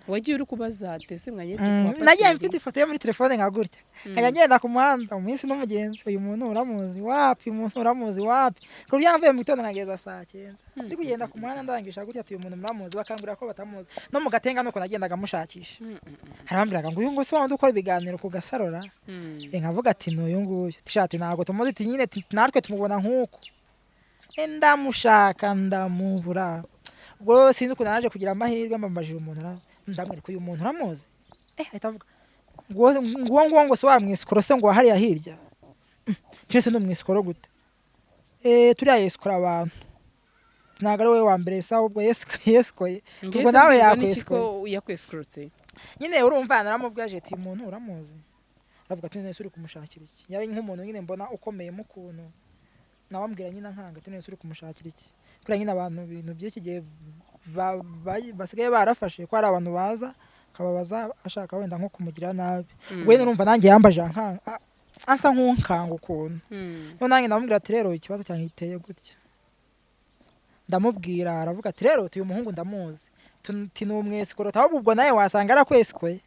[SPEAKER 2] Wagiye uri kubaza tese mwanyetse kwa Pateri?
[SPEAKER 1] Nagiye mfite ifoto ye muri telefone nka gutya. Nkagenda ku muhanda umunsi n'umugenzi, uyu muntu uramuzi wapi, umuntu uramuzi wapi. Ko byamvuye mu gitondo nkageza saa 9. Ndi kugenda ku muhanda ndangisha gutya uyu muntu muramuzi, bakambwira ko batamuzi. No mu Gatenga nuko nagendaga mushakisha. Harambiraga ngo uyu ngo se wandi ukora ibiganiro ku Gasarora. Nkavuga ati n'uyu nguyu. Tishati ntago tumuzi, ati nyine natwe tumubona nkuko. Ndamushaka ndamubura. Ubwo sinzi uko naje kugira amahirwe mbambajije umuntu ndamwereka uyu muntu uramuzi. Ahita avuga ngo se wamwisikoro se ngo hariya hirya. Twese no mwisikoro gute? Turiya yesikora abantu. Ntago ari we wa mbere sa ubwo yeskoye. Ubwo nawe
[SPEAKER 2] yakweskorotse.
[SPEAKER 1] Nyine urumva naramubwaje ati umuntu uramuzi. Avuga ati nese uri kumushakira iki? Yari nk'umuntu nyine mbona ukomeye mu kuntu. Nawambwira nyine nkanga ati nese uri kumushakira iki? Kuri nyine abantu ibintu by'iki gihe basigaye barafashe ko ari abantu baza kababaza ashaka wenda nko kumugira nabi. Ubwo urumva nanjye yambaje ansa nk'unkanga ukuntu. None nanjye namubwira ati rero ikibazo cyane giteye gutya. Ndamubwira aravuga ati rero uyu muhungu ndamuzi. Ati n'umwesikoro ahubwo ubwo nawe wasanga arakwesikoye.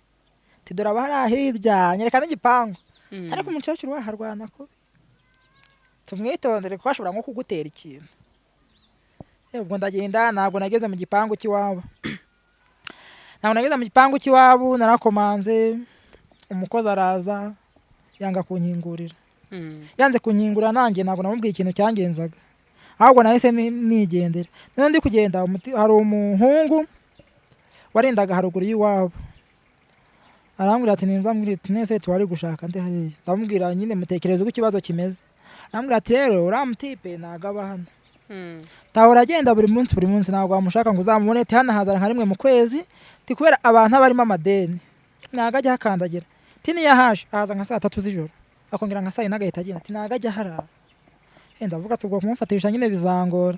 [SPEAKER 1] Ati dore abahari hirya nyerekana igipangu. Ariko umukecuru waharwana ko tumwitondere ko ashobora nko kugutera ikintu. Ubwo ndagenda ntabwo nageze mu gipangu cy'iwabo. ntabwo nageze mu gipangu cy'iwabo narakomanze umukozi araza yanga kunkingurira yanze kunkingura nanjye ntabwo namubwiye ikintu cyangenzaga ahubwo nahise nigendera none ndi kugenda hari umuhungu warendaga haruguru y'iwabo arambwira ati ninza mbwira ati nese twari gushaka ndi hariya ndamubwira nyine mutekereza uko ikibazo kimeze arambwira ati rero uriya mutipe ntabwo aba hano tahora agenda buri munsi ntabwo wamushaka ngo uzamubone ati hano hazana nka rimwe mu kwezi ti kubera abantu barimo amadeni ntabwo ajya hakandagira ti niyo yahaje ahaza nka 3 z'ijoro akongera nka 4 agahita agenda ati ntabwo ajya harara ndavuga tugomba kumufatisha nyine bizangora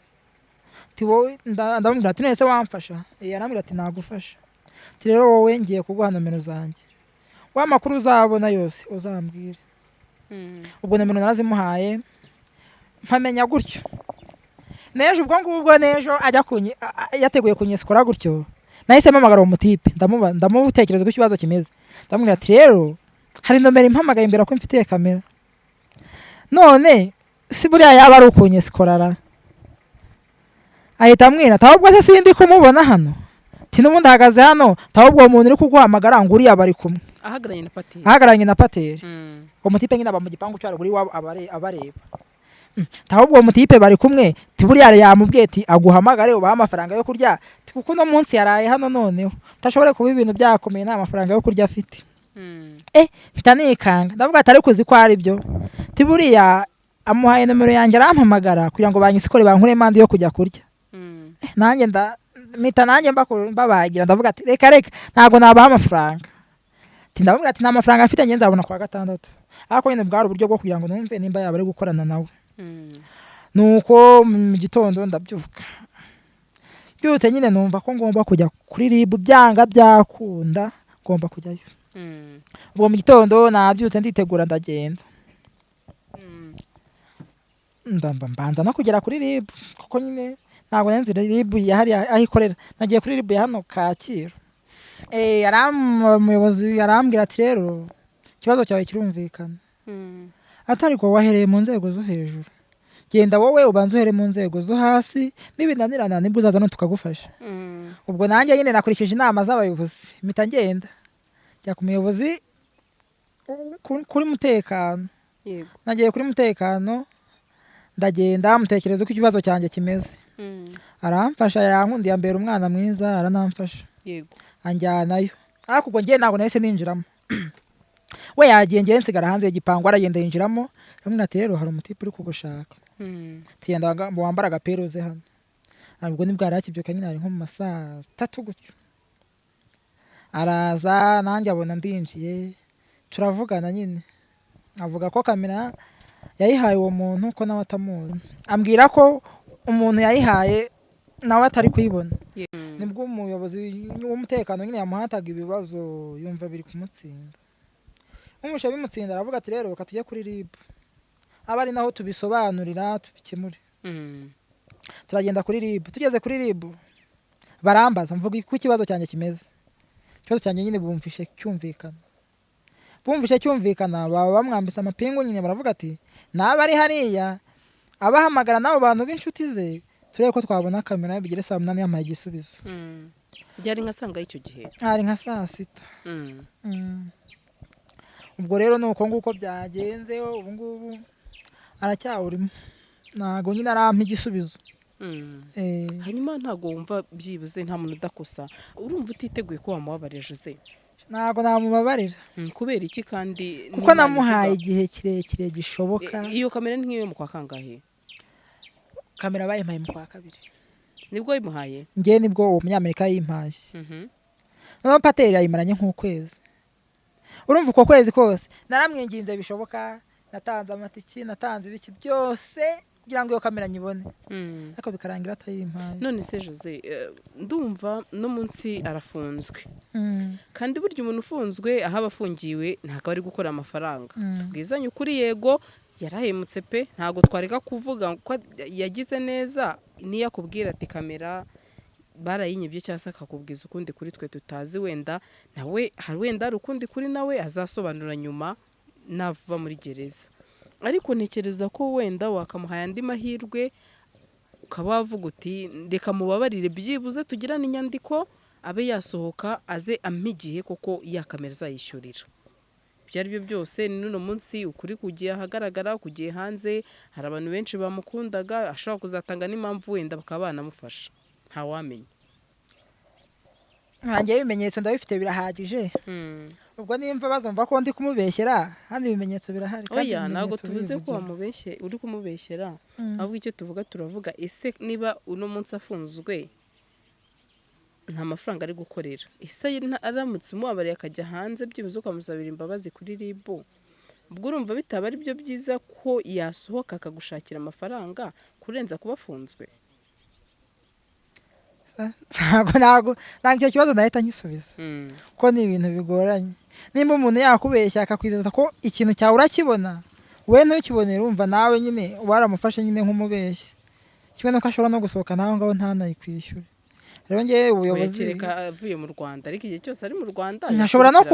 [SPEAKER 1] ti wowe ndamubwira ati nese wamfasha arambwira ati nagufasha ti rero wowe ngiye kuguha nomero zanjye wa makuru uzabona yose uzambwira ubwo nomero narazimuhaye mpamenya gutyo nejo ubwo ngubwo nejo ajya yateguye kunyesikora gutyo nahise mpamagara uwo mutipe ndamutekereza uko ikibazo kimeze ndamubwira ati rero hari nomero impamagaye imbere ko mfitiye kamera none si buriya yaba ari ukunyesikorara ahita amwira ahubwo se sindi kumubona hano ti n'ubundi ahagaze hano ahubwo uwo muntu uri kuguhamagara ngo uriya bari kumwe ahagararanye na pateri uwo mutipe nyine aba mu gipangu cy'haruguru iwabo abareba ahubwo uwo mutipe bari kumwe ti buriya yamubwiye ati aguhamagare ubahe amafaranga yo kurya kuko uno munsi yaraye hano noneho utashobora kuba ibintu byakomeye nta mafaranga yo kurya afite mpita nikanga ndavuga atari kuzi ko ari byo ti buriya amuhaye nomero yanjye arampamagara kugira ngo banyisikore bankure mande yo kujya kurya nanjye mpita nanjye mbabagira ndavuga ati reka ntabwo nabaha amafaranga ndamubwira ati nta mafaranga afite njye nzabona kwa 6 ariko nyine bwari uburyo bwo kugira ngo numve nimba yaba ari gukorana nawe nuko mu gitondo ndabyuka byutse nyine numva ko ngomba kujya kuri RIB byanga byakunda ngomba kujyayo ubwo mu gitondo nabyutse nditegura ndagenda mbanza no kugera kuri RIB kuko nyine ntabwo nenze RIB yahari ahikorera nagiye kuri RIB ya hano Kacyiru umuyobozi arambwira ati rero ikibazo cyawe kirumvikana atari ko wahereye mu nzego zo hejuru genda wowe ubanza uhere mu nzego zo hasi n'ibinanirana nibwo uzaza no tukagufasha ubwo nanjye nyine nakurikije inama z'abayobozi mpita ngenda njya ku muyobozi kuri mutekano nagiye kuri mutekano ndagenda mutekereza uko ikibazo cyanjye kimeze aramfasha yankundiye ambera umwana mwiza aranamfasha anjyanayo ariko ubwo njye ntabwo nahise ninjiramo we yagiye njye nsigara hanze y'igipangu aragenda yinjiramo ramwe ati rero hari umutipe uri kugushaka tugenda wambara agaperuze hano ubwo nibwo yarakibyuka nyine ari nko mu masaa 3 gutyo araza nanjye abona ndinjiye turavugana nyine avuga ko kamera yayihaye uwo muntu ko nawe atamuzi ambwira ko umuntu yayihaye nawe atari kuyibona nibwo umuyobozi w'umutekano nyine yamuhataga ibibazo yumva biri kumutsinda umusha bimutsinda aravuga ati rero tujye kuri RIB aba ari naho tubisobanurira tubikemure turagenda kuri RIB tugeze kuri RIB barambaza mvuga ko ikibazo cyanjye kimeze ikibazo cyanjye nyine bumvishe cyumvikana baba bamwambisa amapingu nyine baravuga ati naba ari hariya abahamagara nabo bantu b'inshuti ze turebe ko twabona kamera bigire saa 8 yamaye igisubizo
[SPEAKER 2] byari nka sanga icyo gihe
[SPEAKER 1] ari nka saa 6 ubwo rero nuko nguko byagenze ubu ngubu aracyawurimo ntago nyine arampa igisubizo
[SPEAKER 2] hanyuma ntago wumva byibuze nta muntu udakosa urumva utiteguye ko wamubabarira Jose
[SPEAKER 1] ntago namubabarira
[SPEAKER 2] kubera iki kandi
[SPEAKER 1] kuko namuhaye igihe kirekire gishoboka
[SPEAKER 2] iyo kamera nkiyo mu kwa kangahe
[SPEAKER 1] kamera bayimpaye mu kwa 2
[SPEAKER 2] nibwo yimuhaye
[SPEAKER 1] ngiye nibwo uwo munyamerika yimpaye no pateri yayimaranye nk'ukwezi urumva uko kwezi kose naramwinginze bishoboka natanze amatiki natanze ibiki byose kugira ngo iyo kamera nyibone ariko bikarangira atayimpaye
[SPEAKER 2] none se Jose ndumva no munsi arafunzwe kandi burya umuntu ufunzwe aho abafungiwe ntabwo ari gukora amafaranga bwizanye ukuri yego yarahemutse pe ntabwo twareka kuvuga ko yagize neza niyo akubwira ati kamera barayinyibye cyangwa se akakubwiza ukundi kuri twe tutazi wenda nawe hari wenda hari ukundi kuri nawe azasobanura nyuma nava muri gereza ariko ntekereza ko wenda wakamuhaye andi mahirwe ukaba wavuga uti reka mubabarire byibuze tugirane inyandiko abe yasohoka aze ampigiye koko ya kamera azayishyurira. Ibyo ari byo byose ni n'uno munsi ukuri kugiye ahagaragara, kugiye hanze, hari abantu benshi bamukundaga, ashobora kuzatanga n'impamvu wenda bakaba banamufasha, ntawamenya.
[SPEAKER 1] nkanjye ibimenyetso ndabifite birahagije. Ubwo nimba bazumva ko ndi kumubeshyera hano ibimenyetso birahari.
[SPEAKER 2] Oya ntabwo tuvuze ko wamubeshye uri kumubeshyera, ahubwo icyo tuvuga turavuga ese niba uno munsi afunzwe nta mafaranga ari gukorera, ese aramutse umubabariye akajya hanze byibuze ukamusabira imbabazi kuri RIB, ubwo urumva bitaba ari byo byiza ko yasohoka akagushakira amafaranga kurenza kuba afunzwe?
[SPEAKER 1] ntabwo icyo kibazo nahita nkisubiza ko ni ibintu bigoranye. Nimba umuntu yakubeshya akakwizeza ko ikintu cyawe urakibona, we ntukibonere, urumva nawe nyine waramufashe nyine nk'umubeshyi, kimwe nuko ashobora no gusohoka nawe ngaho ntanayikwishyure. Rero ngewe ubuyobozi
[SPEAKER 2] kereka avuye mu Rwanda, ariko igihe cyose ari mu Rwanda
[SPEAKER 1] ashobora no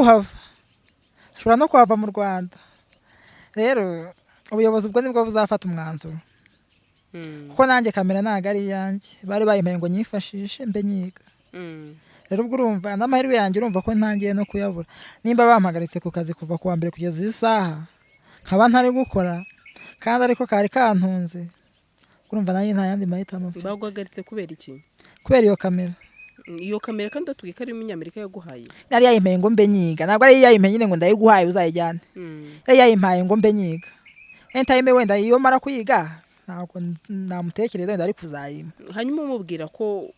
[SPEAKER 1] kuhava mu Rwanda. Rero ubuyobozi ubwo nibwo buzafata umwanzuro, kuko nanjye kamera ntabwo ari iyanjye, bari bayimpaye ngo nyifashishe mbe nyiga. Rero ubwo urumva n'amahirwe yanjye urumva ko ntangiye no kuyabura. Nimba bampagaritse ku kazi kuva ku wa mbere kugeza iyi saha nkaba ntari gukora kandi ariko kari kantunze, urumva nanjye nta yandi mahitamo mfite.
[SPEAKER 2] Baguhagaritse kubera iki?
[SPEAKER 1] Kubera iyo kamera.
[SPEAKER 2] Iyo kamera kandi atubwika ari umunyamerika yaguhaye?
[SPEAKER 1] Yari yayimpaye ngo mbe nyiga, ntabwo ari yayimpaye nyine ngo ndayiguhaye uzayijyane. Yari yayimpaye ngo mbe nyiga. Entime wenda iyo mara kuyiga ntabwo namutekereza wenda ari kuzayima.
[SPEAKER 2] Hanyuma umubwira ko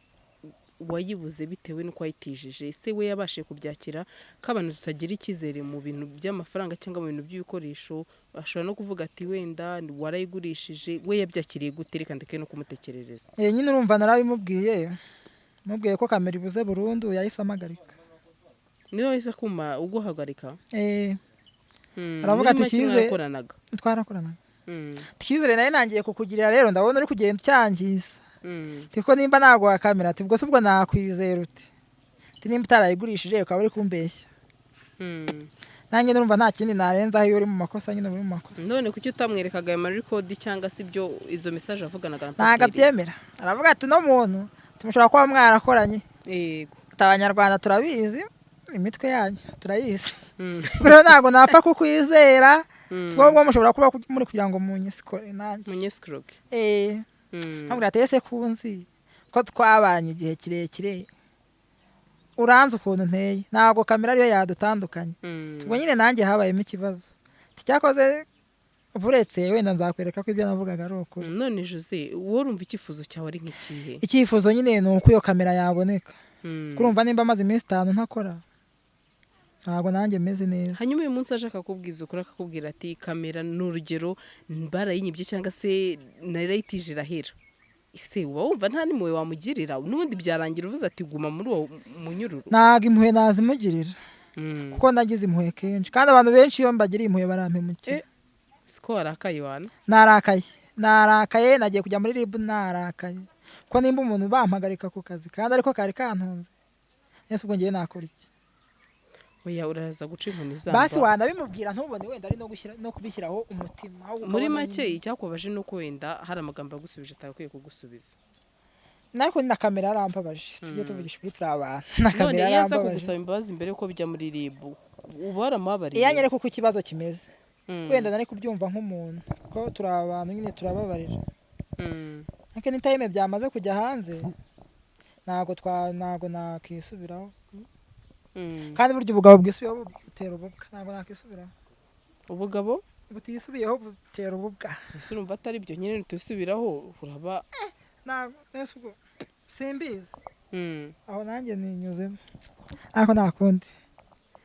[SPEAKER 2] wayibuze bitewe n'uko wayitijije, ese we yabashije kubyakira ko abantu tutagira icyizere mu bintu by'amafaranga cyangwa mu bintu by'ibikoresho, ashobora no kuvuga ati wenda warayigurishije, we yabyakiriye gute? Reka ndeke no kumutekerereza.
[SPEAKER 1] Nyine urumva narabimubwiye, mubwiye ko kamera ibuze burundu, yahise amagarika.
[SPEAKER 2] Niyo wahise kuma uguhagarika?
[SPEAKER 1] Aravuga ati twarakoranaga. Icyizere nayo nangiye kukugirira, rero ndabona uri kugenda cyangiza. Tiko nimba nagwa kamera ati ubwo subwo nakwizera uti nimba utarayigurishije ukaba uri kumbeshya. Nanjye ndumva nta kindi narenza aho uri mu makosa, nyine uri mu makosa.
[SPEAKER 2] None kuki utamwerekaga ayo record cyangwa se ibyo izo message avuganaga na
[SPEAKER 1] Patiri? Ntago abyemera, aravuga ati no muntu tumushobora kuba mwarakoranye.
[SPEAKER 2] Yego,
[SPEAKER 1] Abanyarwanda turabizi, imitwe yanyu turayizi. Rero ntago napfa kukwizera, twebwe mushobora kuba muri kugira ngo munyesikore nanjye.
[SPEAKER 2] Munyesikuroke.
[SPEAKER 1] Ntabwo ese kunzi ko twabanye igihe kirekire, uranze ukuntu nteye, ntabwo kamera ariyo yadutandukanye. Ubwo nyine nanjye habayemo ikibazo, cyakoze buretse wenda nzakwereka ko ibyo navugaga ari ukuri.
[SPEAKER 2] None Jose, wowe urumva icyifuzo cyawe ari nk'ikihe?
[SPEAKER 1] Icyifuzo nyine ni uko iyo kamera yaboneka. Kurumva nimba amaze iminsi 5 ntakora, ntabwo nanjye meze neza.
[SPEAKER 2] Hanyuma uyu munsi aje akakubwiza ukuri, akakubwira ati kamera n'urugero barayinyibye cyangwa se narayitije irahera, ese uba wumva nta nimwe wamugirira? N'ubundi byarangira uvuze ati guma muri uwo munyururu?
[SPEAKER 1] Ntabwo impuhwe nazimugirira, kuko nagize impuhwe kenshi, kandi abantu benshi iyo mbagiriye impuhwe barampemukira.
[SPEAKER 2] Siko warakaye wana?
[SPEAKER 1] Narakaye, nagiye kujya muri RIB narakaye, kuko nimba umuntu bampagarika ku kazi kandi ariko kari kantunze, ese ubwo ngiye nakora iki?
[SPEAKER 2] Oya, uraza guca inkoni zamba.
[SPEAKER 1] Basi wanabimubwira ntubone wenda ari no kubishyiraho umutima.
[SPEAKER 2] Muri make icyakubaje nuko wenda hari amagambo agusubije atakwiye kugusubiza.
[SPEAKER 1] Nariko na kamera arambabaje, tujye tuvugisha kuri turabana. Na kamera
[SPEAKER 2] arambabaje. None yaza kugusaba imbabazi mbere yuko bijya muri RIB, uba waramubabariye?
[SPEAKER 1] Iyanyere kuko ikibazo kimeze, wenda nari kubyumva nk'umuntu ko turabana nyine turababarira. Ariko ni time byamaze kujya hanze, ntago nakisubiraho. Kandi buryo ubugabo bwisubiyeho butera ububwa, ntabwo nakisubiraho.
[SPEAKER 2] Ubugabo
[SPEAKER 1] butisubiyeho butera ububwa.
[SPEAKER 2] Ese urumva atari byo nyine tusubiraho uraba
[SPEAKER 1] ntabwo ubwo simbizi. Aho nanjye ninyuzemo, ariko nakundi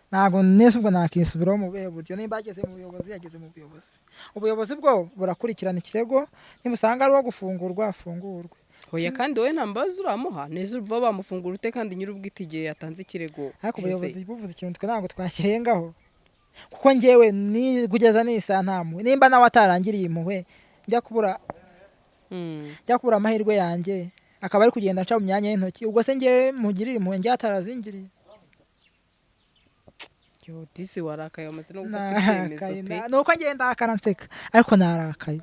[SPEAKER 1] ntabwo nese ubwo nakisubiraho mu buhe buryo. Nimba ageze mu buyobozi yageze mu buyobozi, ubuyobozi bwo burakurikirana ikirego, nimusanga ari uwo gufungurwa afungurwe.
[SPEAKER 2] Hoya kandi wowe nta mbabazi uramuha, neza uba bamufungura ute kandi nyir'ubwite igihe yatanze ikirego?
[SPEAKER 1] Ariko ubuyobozi buvuze ikintu twe ntabwo twakirengaho, kuko njyewe ni kugeza n'isa ntamwe, nimba nawe atarangiriye impuhwe njya kubura amahirwe yanjye, akaba ari kugenda nca mu myanya y'intoki, ubwo se njyewe mugirira impuhwe njye atarazingiriye.
[SPEAKER 2] yo disi warakaye amaze no gufata ibyemezo pe
[SPEAKER 1] nuko ngenda akaranseka ariko narakaye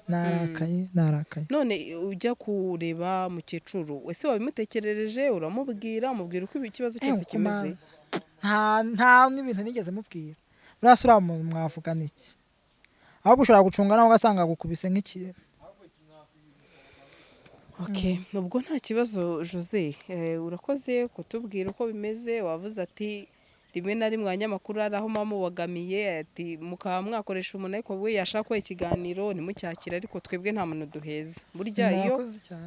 [SPEAKER 2] none ujya kureba mukecuru wese wabimutekerereje uramubwira uko ikibazo cyose kimeze
[SPEAKER 1] nta n'ibintu nigeze mubwira burasura mwavugana iki ahubwo ushobora gucunga nawe ugasanga gukubise nk'ikintu.
[SPEAKER 2] Okay, nubwo nta kibazo Jose, urakoze kutubwira uko bimeze. Wavuze ati rimwe na rimwe abanyamakuru ari aho mubogamiye, ati mukaba mwakoresha umuntu ariko we yashaka ikiganiro ntimucyakira, ariko twebwe nta muntu duheza. Burya iyo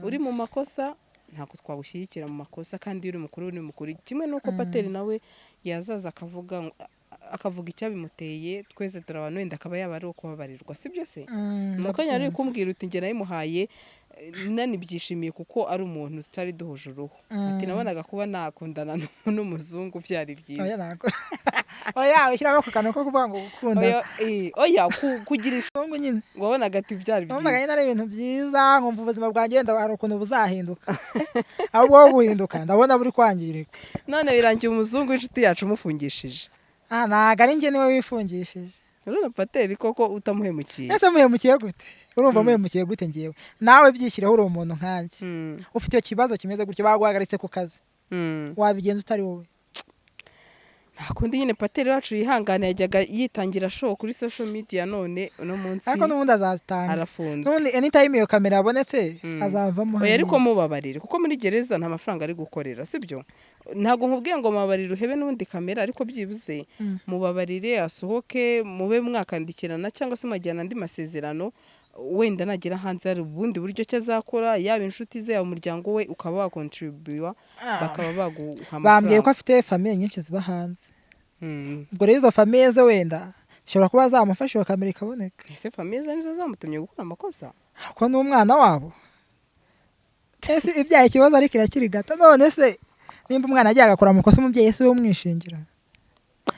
[SPEAKER 2] uri mu makosa ntabwo twagushyigikira mu makosa, kandi iyo uri mukuru uri mukuru. Kimwe nuko Pateri nawe yazaza akavuga icyabimuteye, twese turabantu wenda akaba yaba ari uko babarirwa, sibyo se? Nuko nyari kumbwira uti nge nayimuhaye nani byishimiye kuko ari umuntu tutari duhuje uruhu. Ati nabonaga kuba nakundana n'umuzungu byari byiza.
[SPEAKER 1] Oya ushyiramo ku kantu ko kuvuga ngo gukunda.
[SPEAKER 2] Oya kugira ishongo nyine. Wabonaga ati byari byiza.
[SPEAKER 1] Wabonaga nyine ari ibintu byiza, nkumva ubuzima bwanjye wenda hari ukuntu buzahinduka. Ahubwo wo guhinduka ndabona buri kwangirika.
[SPEAKER 2] None birangiye umuzungu w'inshuti yacu umufungishije.
[SPEAKER 1] Ntago ari njye niwe wifungishije.
[SPEAKER 2] Uruna Pateri koko utamuhemukiye.
[SPEAKER 1] Ese muhemukiye gute? Urumva muhemukiye gute ngiyewe? Nawe byishyireho uri umuntu nkanjye. Ufite ikibazo kimeze gutyo baguhagaritse ku kazi. Wabigenza utari wowe.
[SPEAKER 2] Nakundi nyine Pateri wacu yihangana yajyaga yitangira show kuri social media, none uno munsi
[SPEAKER 1] ariko n'ubundi azazitanga
[SPEAKER 2] arafunzwe.
[SPEAKER 1] None anytime iyo kamera yabonetse azavamo.
[SPEAKER 2] Oya ariko mubabarire kuko muri gereza nta mafaranga ari gukorera, sibyo? Ntago nkubwiye ngo mubabarire uhebe n'undi kamera, ariko byibuze mubabarire asohoke mube mwakandikirana cyangwa se majyana andi masezerano, wenda nagira hanze ari ubundi buryo cyazakora, yaba inshuti ze yaba umuryango we ukaba wakontribuwa bakaba baguha amafaranga. Bambwiye
[SPEAKER 1] ko afite famille nyinshi ziba hanze. Ubwo rero izo famille ze wenda zishobora kuba zamufasha kamera ikaboneka.
[SPEAKER 2] Ese famille ze nizo zamutumye gukora amakosa?
[SPEAKER 1] Ko n'umwana wabo. Ese ibyaye ikibazo ariko irakiri gato. None se nimba umwana agiye agakora amakosa umubyeyi se umwishingira.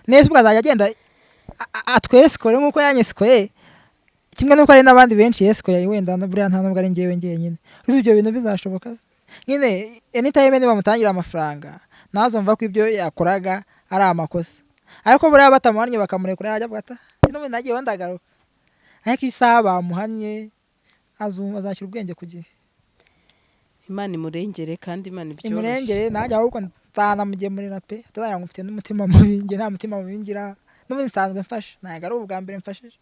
[SPEAKER 1] Nese ubwo azajya agenda atwesikore nk'uko yanyesikoye. Kimwe nuko ari n'abandi benshi yesikoye wenda buriya nta nubwo ari ngewe nyine. Ibyo bintu bizashoboka nyine anytime niba mutangira amafaranga nazumva ko ibyo yakoraga ari amakosa, ariko buriya batamuhannye bakamurekura yajya bwata none nagiye ndagaruka, ariko isaha bamuhannye azashyira ubwenge ku gihe.
[SPEAKER 2] Imana imurengere kandi Imana ibyoroshye.
[SPEAKER 1] Imurengere najya ahubwo nzanamugemurira pe, atazajya ngo mfite n'umutima mubi, nge nta mutima mubi ngira, n'ubundi nsanzwe mfasha, ntabwo ari ubwa mbere mfashije.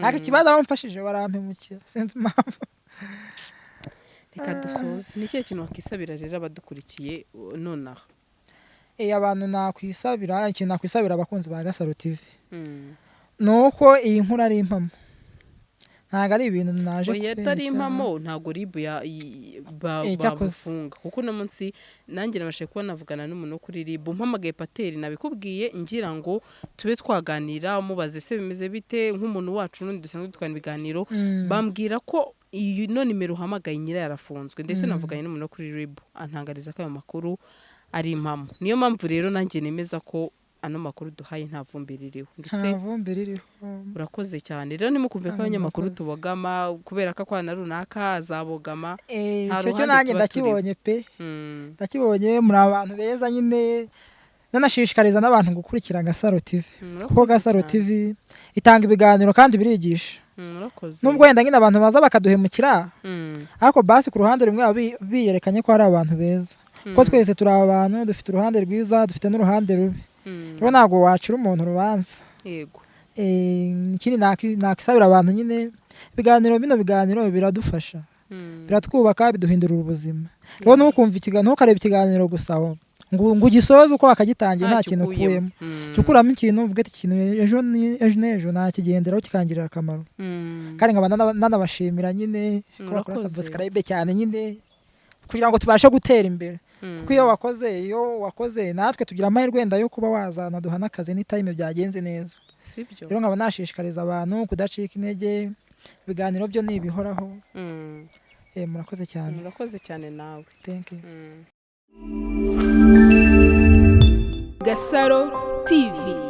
[SPEAKER 1] Ariko ikibazo aho mfashije barampemukira sinzi impamvu.
[SPEAKER 2] Reka dusoze. Ni ikihe kintu wakisabira rero abadukurikiye nonaha?
[SPEAKER 1] Abantu nakwisabira, ikintu nakwisabira abakunzi ba Gasaro TV nuko iyi nkuru ari impamo, ntago ari ibintu naje
[SPEAKER 2] kubeshya. Oya atari impamo ntago ribu bafunga, kuko no munsi nanjye nabashe kuba navugana n'umuntu kuri ribu, mpamagaye Pateri nabikubwiye ngira ngo tube twaganira mubaze se bimeze bite nk'umuntu wacu n'undi dusanzwe dukana ibiganiro. Bambwira ko iyo nimero uhamagaye nyira yarafunzwe, ndetse navuganye n'umuntu kuri ribu antangariza ko ayo makuru ari impamo. Niyo mpamvu rero nanjye nemeza ko ano makuru duhaye nta vumbi ririho, ndetse urakoze cyane. Rero nimukumve ko abanyamakuru tubogama kubera ko akwana runaka azabogama,
[SPEAKER 1] cyo nanjye ndakibonye pe, ndakibonye. Muri abantu beza nyine, nanashishikariza n'abantu gukurikira Gasaro TV kuko Gasaro TV itanga ibiganiro kandi birigisha. Nubwo wenda nyine abantu baza bakaduhemukira, ariko basi ku ruhande rumwe biyerekanye ko ari abantu beza, ko twese turi abantu dufite uruhande rwiza dufite n'uruhande rubi. Rero ntabwo wacira umuntu urubanza.
[SPEAKER 2] Yego.
[SPEAKER 1] Ikindi nakisabira abantu nyine, bino biganiro biradufasha, biratwubaka, biduhindurira ubuzima. Rero ntukumva ikiganiro, ntukareba ikiganiro gusa ngo ugisoze uko wakagitangiye nta kintu ukuyemo. Tukuramo ikintu uvuge ati ikintu ejo nakigenderaho kikangirira akamaro. Kandi nkaba nanabashimira nyine ko bakora subscribe cyane nyine kugira ngo tubashe gutera imbere. Kuko iyo wakoze natwe tugira amahirwe wenda yo kuba wazana duhana akazi n'itime byagenze neza.
[SPEAKER 2] Sibyo.
[SPEAKER 1] Rero nkaba nashishikariza abantu kudacika intege, ibiganiro byo nibihoraho. Murakoze cyane.
[SPEAKER 2] Murakoze cyane nawe.
[SPEAKER 1] Thank you.
[SPEAKER 3] Gasaro TV.